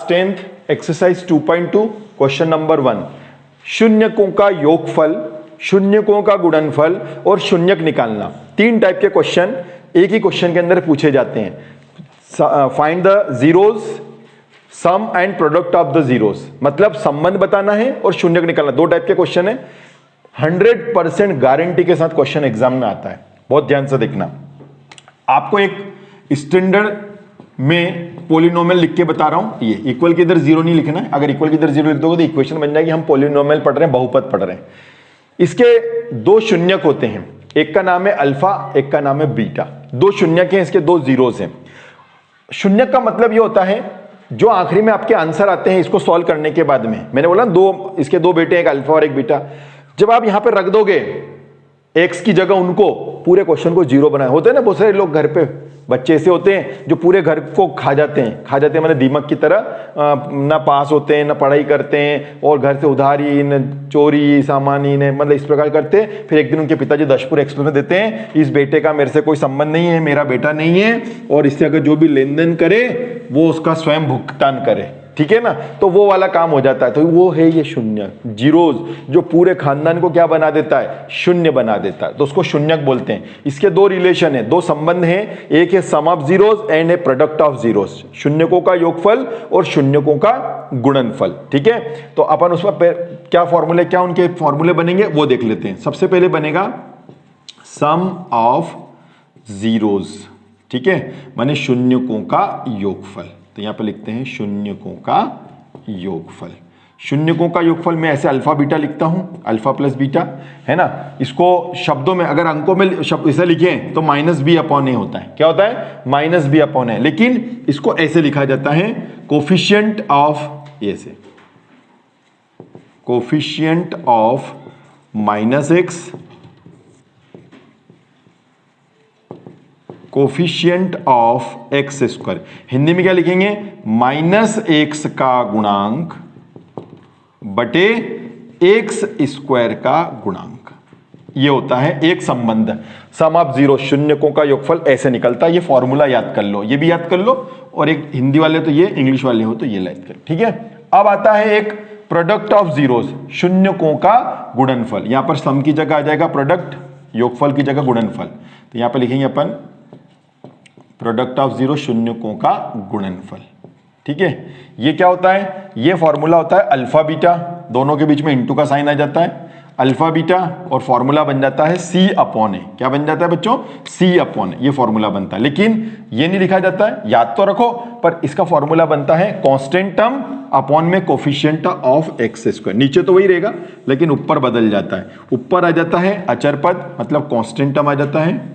10th exercise 2.2 question number 1, शून्यकों का योगफल, शून्यकों का गुणनफल और शून्यक निकालना। तीन टाइप के क्वेश्चन एक ही क्वेश्चन के अंदर पूछे जाते हैं। Find the zeros, sum and product of the zeros, मतलब संबंध बताना है और शून्यक निकालना। दो टाइप के क्वेश्चन है। 100% गारंटी के साथ क्वेश्चन एग्जाम में आता है, बहुत ध्यान से देखना। आपको एक स्टैंडर्ड में पोलिनोमियल लिख के बता रहा हूं। ये इक्वल के इधर जीरो नहीं लिखना है, अगर इक्वल के इधर जीरो लिख दोगे तो इक्वेशन बन जाएगी हम पोलिनोमियल पढ़ रहे हैं, बहुपद पढ़ रहे हैं। इसके दो शून्यक होते हैं, एक का नाम है अल्फा, एक का नाम है बीटा। दो शून्यक हैं, इसके दो जीरोस हैं। शून्यक का मतलब ये होता है जो आखिरी में आपके आंसर आते हैं इसको सॉल्व करने के बाद में। मैंने बोला दो, इसके दो बेटे, एक अल्फा और एक बीटा। जब आप यहां पर रख दोगे एक्स की जगह उनको, पूरे क्वेश्चन को जीरो बनाए। होते हैं ना बहुत सारे लोग घर पे, बच्चे ऐसे होते हैं जो पूरे घर को खा जाते हैं मतलब दीमक की तरह, ना पास होते हैं ना पढ़ाई करते हैं और घर से उधारी न चोरी सामानी ने, मतलब इस प्रकार करते हैं। फिर एक दिन उनके पिताजी दशपुर एक्सप्रेस में देते हैं, इस बेटे का मेरे से कोई संबंध नहीं है, मेरा बेटा नहीं है, और इससे अगर जो भी लेन देन करे वो उसका स्वयं भुगतान करे, ठीक है ना। तो वो वाला काम हो जाता है। तो वो है ये शून्य, जीरोज, जो पूरे खानदान को क्या बना देता है, शून्य बना देता है, तो उसको शून्यक बोलते हैं। इसके दो रिलेशन है, दो संबंध हैं, एक है sum of zeros and a product of zeros, शून्यकों का योगफल और शून्यकों का गुणनफल, ठीक है। तो अपन उसमें क्या फॉर्मूले, क्या उनके फॉर्मूले बनेंगे वो देख लेते हैं। सबसे पहले बनेगा सम ऑफ जीरोज, ठीक है, माने शून्यकों का योगफल। तो यहां पर लिखते हैं शून्यकों का योगफल। शून्यकों का योगफल मैं ऐसे अल्फा बीटा लिखता हूं, अल्फा प्लस बीटा, है ना। इसको शब्दों में अगर अंकों में इसे लिखें तो माइनस बी अपॉन ए होता है। क्या होता है, माइनस बी अपॉन ए। लेकिन इसको ऐसे लिखा जाता है कोफिशिएंट ऑफ, ऐसे coefficient of minus x, coefficient of x square. Hindi में क्या लिखेंगे, माइनस एक्स का गुणांक बटे एक्स स्क्वायर का गुणांक। ये होता है एक संबंध, सम ऑफ जीरो, शून्यकों का योगफल ऐसे निकलता है। ये फॉर्मूला याद कर लो, ये भी याद कर लो, और एक हिंदी वाले तो ये, इंग्लिश वाले हो तो ये याद कर, ठीक है। अब आता है एक प्रोडक्ट ऑफ जीरोस, शून्यकों का गुणनफल। यहां पर सम की जगह आ जाएगा प्रोडक्ट, योगफल की जगह गुणनफल। तो यहां पर लिखेंगे अपन प्रोडक्ट ऑफ जीरो, शून्यकों का गुणनफल, ठीक है। ये क्या होता है, ये फॉर्मूला होता है अल्फा बीटा, दोनों के बीच में इंटू का साइन आ जाता है, अल्फा बीटा, और फॉर्मूला बन जाता है सी अपॉन ए। क्या बन जाता है बच्चों, सी अपॉन ए, ये फॉर्मूला बनता है। लेकिन ये नहीं लिखा जाता है, याद तो रखो, पर इसका फॉर्मूला बनता है कांस्टेंट टर्म अपॉन में कोफिशिएंट ऑफ एक्स स्क्वायर। नीचे तो वही रहेगा लेकिन ऊपर बदल जाता है, ऊपर आ जाता है अचर पद, मतलब कांस्टेंट टर्म आ जाता है।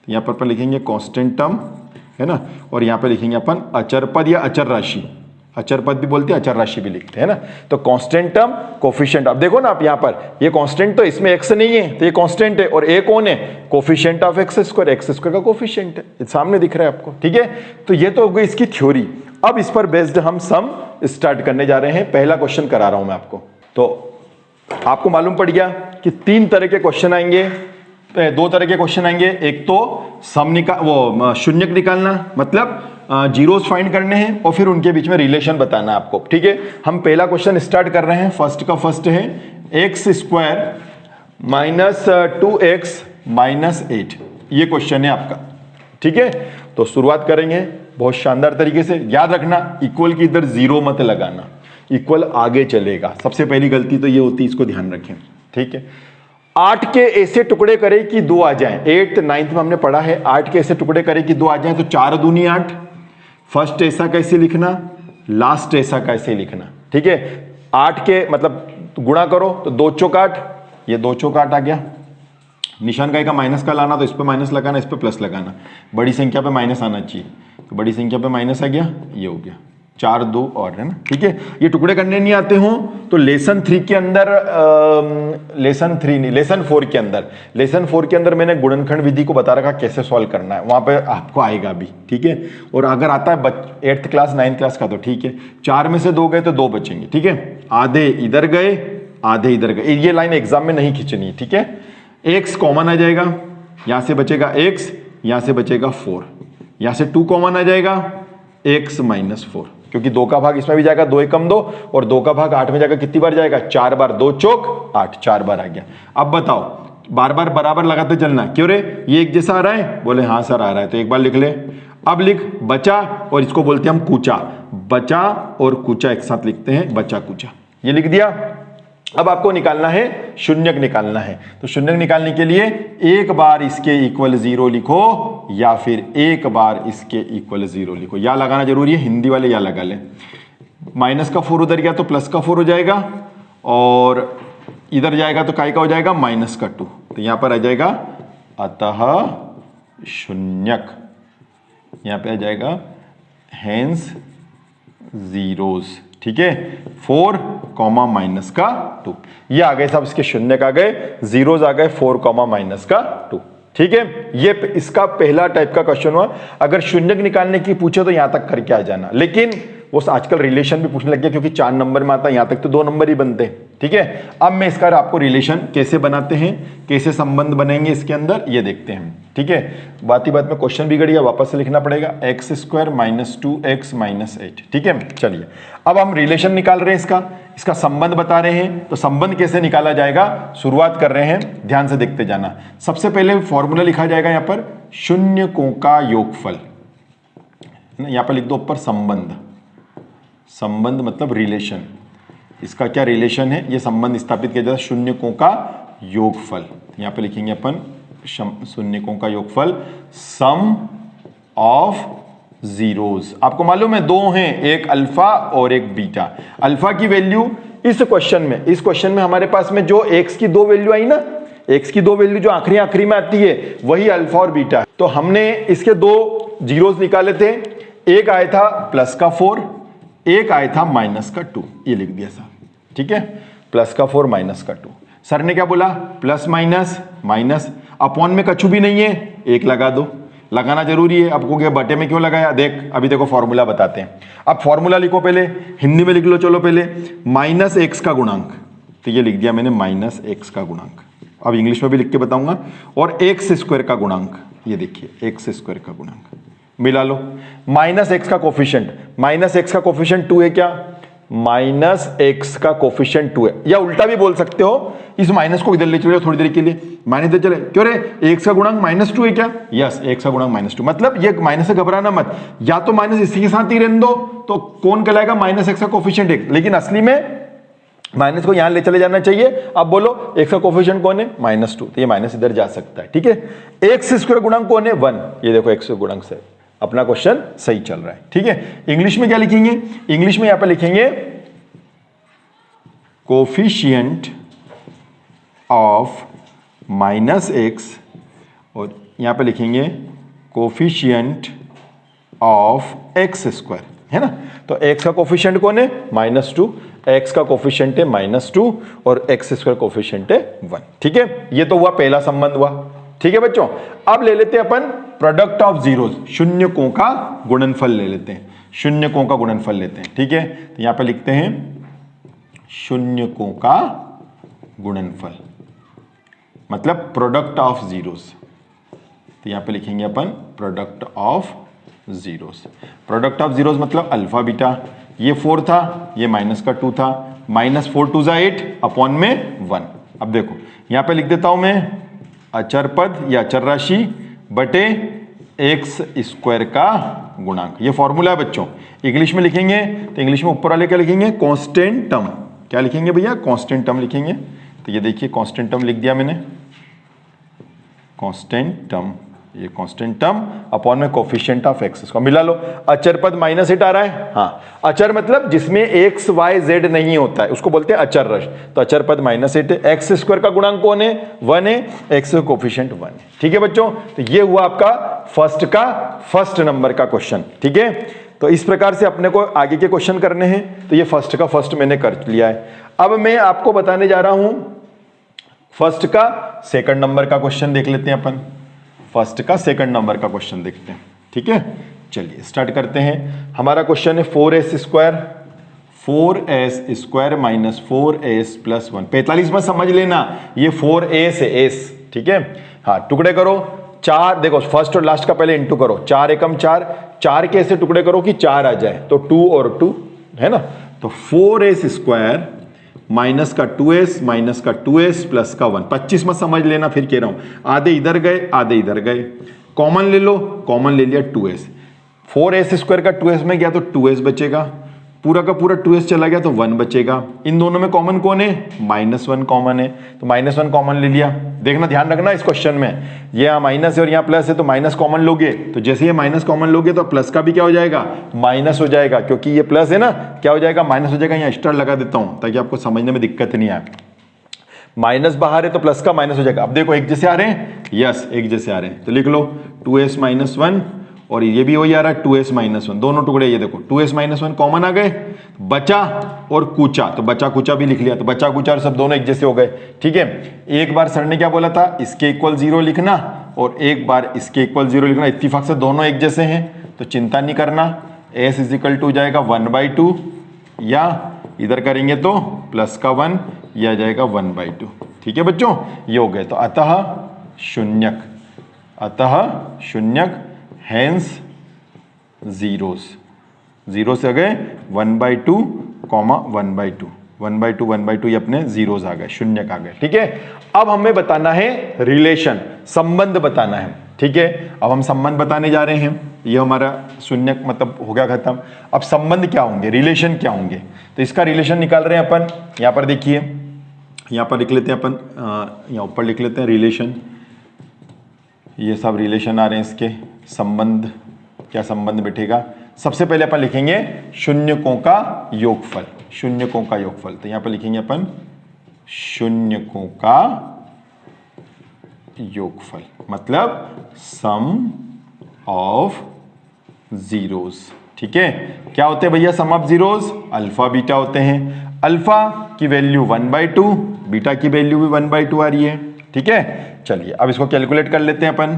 यहां पर लिखेंगे कांस्टेंट टर्म, है ना, और यहां पर लिखेंगे अपन अचर पद या अचर राशि, अचर पद भी बोलते हैं, अचर राशि भी लिखते हैं ना। तो कांस्टेंट टर्म, कोफिशिएंट। अब देखो ना आप यहां पर, ये कांस्टेंट तो इसमें एक्स नहीं है तो ये कांस्टेंट है, और ए कौन है, coefficient of x square, x square का कोफिशिएंट है, ये सामने दिख रहा है आपको, ठीक है। तो ये तो हो गई इसकी थ्योरी। अब इस पर बेस्ड हम सम स्टार्ट करने जा रहे हैं। पहला क्वेश्चन करा रहा हूं मैं आपको। तो आपको मालूम पड़ गया कि तीन तरह के क्वेश्चन आएंगे, दो तरह के क्वेश्चन आएंगे। एक तो सम वो शून्यक निकालना, मतलब जीरोस फाइंड करने हैं, और फिर उनके बीच में रिलेशन बताना है आपको, ठीक है। हम पहला क्वेश्चन स्टार्ट कर रहे हैं। फर्स्ट का फर्स्ट है x square minus 2x minus 8, ये क्वेश्चन है आपका, ठीक है। तो शुरुआत करेंगे बहुत शानदार तरीके से। याद रखना इक्वल की इधर जीरो मत लगाना, इक्वल आगे चलेगा। सबसे पहली गलती तो ये होती है, इसको ध्यान रखें, ठीक है। 8 के ऐसे टुकड़े करें कि 2 आ जाएं। 8th 9th में हमने पढ़ा है, 8 के ऐसे टुकड़े करें कि 2 आ जाएं, तो 4 दूनी 8। फर्स्ट ऐसा कैसे लिखना, लास्ट ऐसा कैसे लिखना, ठीक है। 8 के मतलब गुणा करो तो 2 चौक 8, ये 2 चौक 8 आ गया। निशान का माइनस का लाना, तो इस पर माइनस लगाना, इस पर प्लस लगाना। बड़ी संख्या पे माइनस आना चाहिए, तो बड़ी संख्या पे माइनस आ गया, ये हो गया 4 2 और, है ना, ठीक है। ये टुकड़े करने नहीं आते हो तो लेसन 3 के अंदर, लेसन 3 नहीं, लेसन 4 के अंदर, लेसन 4 के अंदर मैंने गुणनखंड विधि को बता रखा कैसे सॉल्व करना है, वहां पे आपको आएगा भी, ठीक है। और अगर आता है 8th क्लास 9th क्लास का तो ठीक है। 4 में से 2 गए तो 2 बचेंगे, ठीक है। आधे इधर गए, आधे इधर गए, ये लाइन एग्जाम में नहीं खींचनी है, ठीक है। x कॉमन आ जाएगा, यहां से बचेगा x, यहां से बचेगा 4, यहां से 2 कॉमन आ जाएगा, x माइनस 4, क्योंकि 2 का भाग इसमें भी जाएगा, 2 एकम 2, और 2 का भाग 8 में जाएगा, कितनी बार जाएगा, 4 बार, 2 चौक 8, 4 बार आ गया। अब बताओ, बार बार बराबर लगाते चलना, क्यों रे ये एक जैसा आ रहा है, बोले हाँ सर आ रहा है, तो एक बार लिख ले। अब लिख बचा, और इसको बोलते हैं हम कूचा, बचा और कूचा एक साथ लिखते हैं, बचा कूचा, ये लिख दिया। अब आपको निकालना है शून्यक निकालना है, तो शून्यक निकालने के लिए एक बार इसके इक्वल 0 लिखो या फिर एक बार इसके इक्वल 0 लिखो, या लगाना जरूरी है, हिंदी वाले या लगा ले। माइनस का 4 उधर गया तो प्लस का 4 हो जाएगा, और इधर जाएगा तो काय का हो जाएगा, माइनस का 2, तो यहां पर आ जाएगा अतः शून्यक, यहां पे आ जाएगा हेंस जीरोस, ठीक है, 4 कॉमा माइनस का 2, ये आ गए साहब इसके शून्यक आ गए, जीरोस आ गए 4 कॉमा माइनस का 2, ठीक है। ये इसका पहला टाइप का क्वेश्चन हुआ। अगर शून्यक निकालने की पूछे तो यहां तक करके आ जाना, लेकिन वो आजकल रिलेशन भी पूछने लग गया, क्योंकि 4 नंबर में आता है, यहां तक तो 2 नंबर ही बनते हैं, ठीक है। अब मैं इसका आपको रिलेशन कैसे बनाते हैं, कैसे संबंध बनेंगे इसके अंदर, ये देखते हैं, ठीक है। बात ही बात में क्वेश्चन बिगड़ गया, वापस से लिखना पड़ेगा, x² - 2x - 8, ठीक है। चलिए अब हम रिलेशन निकाल रहे हैं, इसका संबंध बता रहे हैं, तो संबंध कैसे निकाला जाएगा शुरुआत कर रहे हैं, ध्यान से देखते जाना। सबसे पहले फॉर्मूला लिखा जाएगा यहां पर, शून्यकों का योगफल, यहां पर लिख दो ऊपर संबंध, संबंध मतलब रिलेशन, इसका क्या रिलेशन है, ये संबंध स्थापित किया जाता है, शून्यकों का योगफल, यहां पे लिखेंगे अपन शून्यकों का योगफल, सम ऑफ जीरोस। आपको मालूम है 2 हैं, एक अल्फा और एक बीटा। अल्फा की वैल्यू इस क्वेश्चन में हमारे पास में जो एक्स की 2 वैल्यू आई ना, एक्स की 2 वैल्यू जो आखिरी में आती है वही अल्फा और बीटा है। तो हमने इसके 2 जीरोस निकाले थे, एक आया था प्लस का 4, एक आया था माइनस का 2, ये लिख दिया साहब, ठीक है, प्लस का 4 माइनस का 2। सर ने क्या बोला, प्लस माइनस माइनस, अपॉन में कछु भी नहीं है, एक लगा दो, लगाना जरूरी है। आपको क्या बटे में क्यों लगाया, देख अभी देखो फॉर्मूला बताते हैं। अब फॉर्मूला लिखो, पहले हिंदी में लिख लो, चलो पहले -x का गुणांक, तो ये लिख दिया मैंने -x का गुणांक, अब इंग्लिश में भी लिख के बताऊंगा, और x² का गुणांक, ये देखिए x² का गुणांक मिला लो, -x का कोफिशिएंट, -x का कोफिशिएंट 2 है क्या, -x का कोफिशिएंट 2 है, या उल्टा भी बोल सकते हो, इस माइनस को इधर ले चले थोड़ी देर के लिए, माइनस इधर चले, क्यों रे x का गुणांक -2 है क्या, यस x का गुणांक -2, मतलब ये माइनस से घबराना मत, या तो माइनस इसी के साथ ही रहने दो, तो कौन कहलाएगा -x का कोफिशिएंट 1, लेकिन असली में माइनस को यहां ले चले जाना चाहिए। अब बोलो x का कोफिशिएंट कौन है, -2, तो ये माइनस इधर जा सकता है, ठीक है। x² गुणांक कौन है, 1, ये देखो x गुणांक से अपना क्वेश्चन सही चल रहा है, ठीक है। इंग्लिश में क्या लिखेंगे, इंग्लिश में यहां पर लिखेंगे कोफिशिएंट ऑफ -x, और यहां पे लिखेंगे कोफिशिएंट ऑफ x², है ना। तो x का कोफिशिएंट कौन है, -2, x का कोफिशिएंट है -2, और x² कोफिशिएंट है 1, ठीक है। ये तो हुआ पहला संबंध हुआ, ठीक है बच्चों। अब ले लेते हैं अपन प्रोडक्ट ऑफ जीरोस, शून्यकों का गुणनफल ले लेते हैं, शून्यकों का गुणनफल लेते हैं, ठीक है। तो यहां पे लिखते हैं शून्यकों का गुणनफल, मतलब प्रोडक्ट ऑफ जीरोस, तो यहां पे लिखेंगे अपन product of zeros. Product of zeros मतलब अल्फा बीटा, ये 4 था, ये -2 था, -4 2 8 अपॉन में 1। अब देखो यहां पे लिख देता हूं मैं अचर पद या अचर राशि बटे x² का गुणांक, ये फॉर्मूला है बच्चों। इंग्लिश में लिखेंगे तो इंग्लिश में ऊपर वाले क्या लिखेंगे, कांस्टेंट टर्म, क्या लिखेंगे भैया, कांस्टेंट टर्म लिखेंगे। तो ये देखिए कांस्टेंट टर्म लिख दिया मैंने, कांस्टेंट टर्म, ये कांस्टेंट टर्म अपॉन में कोफिशिएंट ऑफ x, इसको मिला लो। अचर पद -8 आ रहा है, हाँ, अचर मतलब जिसमें x y z नहीं होता है उसको बोलते हैं अचर राशि, तो अचर पद -8 है। x² का गुणांक कौन है, 1 है, x का कोफिशिएंट 1 है, ठीक है बच्चों। तो ये हुआ आपका फर्स्ट नंबर का क्वेश्चन, ठीक है। तो इस प्रकार से अपने को आगे के क्वेश्चन करने हैं, तो ये फर्स्ट मैंने कर लिया है। अब मैं आपको बताने जा रहा हूं फर्स्ट का सेकंड नंबर का क्वेश्चन देख लेते हैं अपन, फर्स्ट का सेकंड नंबर का क्वेश्चन देखते हैं, ठीक है। चलिए स्टार्ट करते हैं। हमारा क्वेश्चन है 4s² - 4s + 1, 45 में समझ लेना, ये 4s है, s, ठीक है। हाँ, टुकड़े करो, चार, देखो फर्स्ट और लास्ट का पहले इंटू करो, 4 एकम 4, 4 के ऐसे टुकड़े करो कि 4 आ जाए, तो 2 और 2 है ना, तो 4s स्क्वायर माइनस का 2s माइनस का 2s प्लस का 1, 25 मत समझ लेना, फिर कह रहा हूं आधे इधर गए आधे इधर गए, कॉमन ले लो, कॉमन ले लिया 2s, 4s स्क्वायर का 2s में गया तो 2s बचेगा, पूरा का पूरा 2s चला गया तो 1 बचेगा, इन दोनों में कॉमन कौन है, -1 कॉमन है, तो -1 कॉमन ले लिया। देखना ध्यान रखना इस क्वेश्चन में, ये यहाँ माइनस है और यहाँ प्लस है, तो माइनस कॉमन लोगे तो जैसे ये माइनस कॉमन लोगे तो प्लस का भी क्या हो जाएगा, माइनस हो जाएगा, क्योंकि ये प्लस है ना, क्या हो जाएगा, माइनस हो जाएगा। यहाँ स्टार लगा देता हूं ताकि आपको समझने में दिक्कत नहीं आए, माइनस बाहर है तो प्लस का माइनस हो जाएगा। अब देखो एक जैसे आ रहे हैं, यस एक जैसे आ रहे हैं, तो लिख लो 2s - 1 और ये भी वही आ रहा है 2s - 1, दोनों टुकड़े ये देखो 2s - 1 कॉमन आ गए, बचा और कूचा, तो बचा कूचा भी लिख लिया, तो बचा कूचा और सब दोनों एक जैसे हो गए। ठीक है, एक बार सर ने क्या बोला था, इसके इक्वल 0 लिखना और एक बार इसके इक्वल 0 लिखना, इत्तेफाक से दोनों एक जैसे हैं तो चिंता नहीं करना, s = हो जाएगा 1/2 या इधर करेंगे तो प्लस का 1 यह आ जाएगा 1/2। ठीक है बच्चों, ये हो गए, तो अतः शून्यक, हैंस जीरोस, जीरो से आ गए 1/2, 1/2, 1/2 ये अपने जीरोस आ गए, शून्यक आ गए। ठीक है, अब हमें बताना है रिलेशन, संबंध बताना है। ठीक है, अब हम संबंध बताने जा रहे हैं, ये हमारा शून्यक मतलब हो गया खत्म। अब संबंध क्या होंगे, रिलेशन क्या होंगे, तो इसका रिलेशन निकाल रहे हैं अपन, यहां पर देखिए, यहां पर लिख लेते हैं अपन, यहां ऊपर लिख लेते हैं रिलेशन, ये सब रिलेशन आ रहे हैं इसके, संबंध, क्या संबंध बैठेगा, सबसे पहले अपन लिखेंगे शून्यकों का योगफल, शून्यकों का योगफल, तो यहां पर लिखेंगे अपन शून्यकों का योगफल, मतलब सम ऑफ जीरोस। ठीक है, क्या होते हैं भैया सम ऑफ जीरोस, अल्फा बीटा होते हैं, अल्फा की वैल्यू 1/2, बीटा की वैल्यू भी 1/2 आ रही है। ठीक है, चलिए अब इसको कैलकुलेट कर लेते हैं अपन,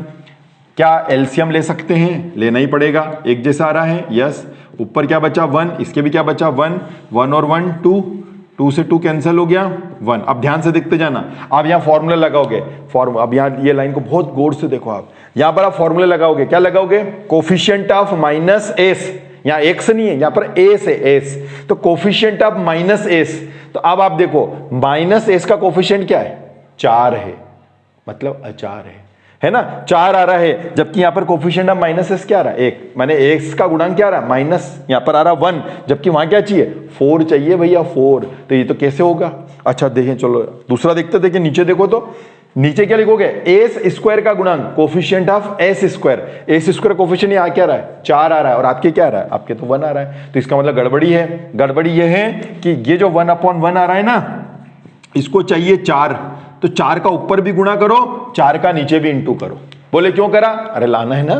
क्या एलसीएम ले सकते हैं, लेना ही पड़ेगा, एक जैसा आ रहा है, यस, ऊपर क्या बचा 1, इसके भी क्या बचा 1, 1 और 1 2, 2 से 2 कैंसिल हो गया 1। अब ध्यान से देखते जाना, आप यहाँ फॉर्मूला लगाओगे, अब यहाँ ये लाइन को बहुत गौर से देखो, आप यहाँ पर आप फॉर्मूला लगाओगे, क्या लगाओगे, कोफिशिएंट ऑफ -s, यहाँ x नहीं है, यहाँ पर s है, s, तो कोफिशिएंट ऑफ -s, तो अब आप देखो -s का कोफिशिएंट क्या है, 4 है, मतलब अचार है ना, 4 आ रहा है, जबकि यहां पर कोफिशिएंट ऑफ -s क्या आ रहा है, 1, माने x का गुणांक क्या आ रहा है, माइनस, यहां पर आ रहा 1, जबकि वहां क्या चाहिए 4 चाहिए भैया, 4, तो ये तो कैसे होगा। अच्छा देखें, चलो दूसरा देखते, देखिए नीचे देखो, तो नीचे क्या लिखोगे, एस स्क्वायर का गुणांक, coefficient of S square coefficient यहाँ क्या आ रहा है, 4 आ रहा है, और आपके क्या आ रहा है, आपके तो 1 आ रहा है, तो इसका मतलब गड़बड़ी है। गड़बड़ी ये है कि ये जो 1/1 आ रहा है ना, इसको चाहिए 4, तो 4 का ऊपर भी गुणा करो, 4 का नीचे भी इंटू करो। बोले क्यों करा, अरे लाना है ना,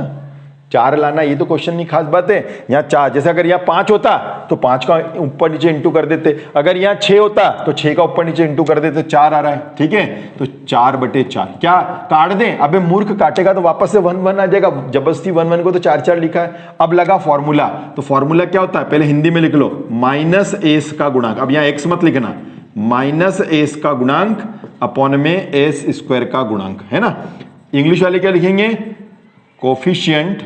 4 लाना, ये तो क्वेश्चन नहीं, खास बात है। यहाँ 4, जैसे अगर यहाँ 5 होता तो 5 का ऊपर नीचे इंटू कर देते, अगर यहाँ 6 होता तो 6 का ऊपर नीचे इंटू कर देते, 4 आ रहा है। ठीक है, तो 4/4 क्या काट दें, अबे मूर्ख, काटेगा तो वापस से 1 आ जाएगा, जबरदस्ती 1 को तो 4 लिखा है। अब लगा फॉर्मूला, तो फॉर्मूला क्या होता है, पहले हिंदी में लिख लो, -s का गुणांक, अब यहाँ x मत लिखना, -s का गुणांक अपॉन में s स्क्वायर का गुणांक, है ना। इंग्लिश वाले क्या लिखेंगे, coefficient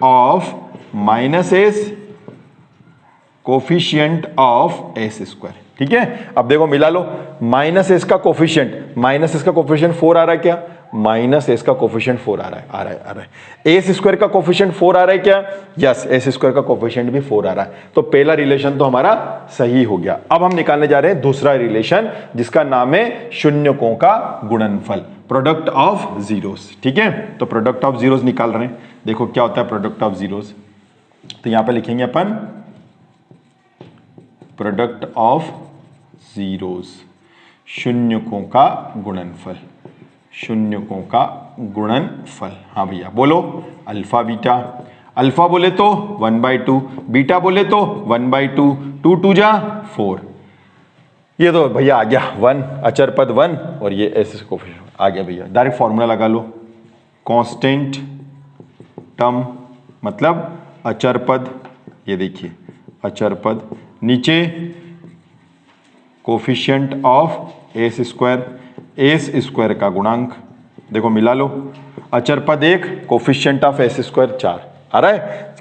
of -s, coefficient of s square. ठीक है, अब देखो मिला लो, -s का कोफिशिएंट, -s का कोफिशिएंट 4 आ रहा है क्या, -s का कोफिशिएंट 4 आ रहा है, s स्क्वायर का कोफिशिएंट 4 आ रहा है क्या, यस, s स्क्वायर का कोफिशिएंट भी 4 आ रहा है। तो पहला रिलेशन तो हमारा सही हो गया। अब हम निकालने जा रहे हैं दूसरा रिलेशन, जिसका नाम है शून्यकों का गुणनफल, प्रोडक्ट ऑफ जीरोस। ठीक है, तो प्रोडक्ट ऑफ जीरोस निकाल रहे हैं, देखो क्या होता है प्रोडक्ट ऑफ जीरोस, तो यहां पर लिखेंगे अपन प्रोडक्ट ऑफ जीरोस, शून्यकों का गुणनफल, शून्यकों का गुणनफल। हाँ भैया बोलो, अल्फा बीटा, अल्फा बोले तो 1/2, बीटा बोले तो 1/2, 2 2 जा 4, ये तो भैया आ गया 1, अचर पद 1, और ये ऐसे कोफिशिएंट आ गया भैया। डायरेक्ट फॉर्मूला लगा लो, कांस्टेंट टर्म मतलब अचर पद, ये देखिए अचर पद, नीचे कोफिशिएंट ऑफ s स्क्वायर का गुणांक, देखो मिला लो, अचर पद 1, कोफिशिएंट ऑफ एस स्क्वायर 4 आ रहा है,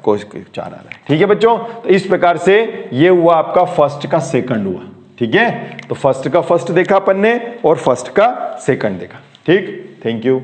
4 आ रहा है। ठीक है बच्चों, तो इस प्रकार से ये हुआ आपका फर्स्ट का सेकंड हुआ। ठीक है, तो फर्स्ट का फर्स्ट देखा अपन ने और फर्स्ट का सेकंड देखा। ठीक, थैंक यू।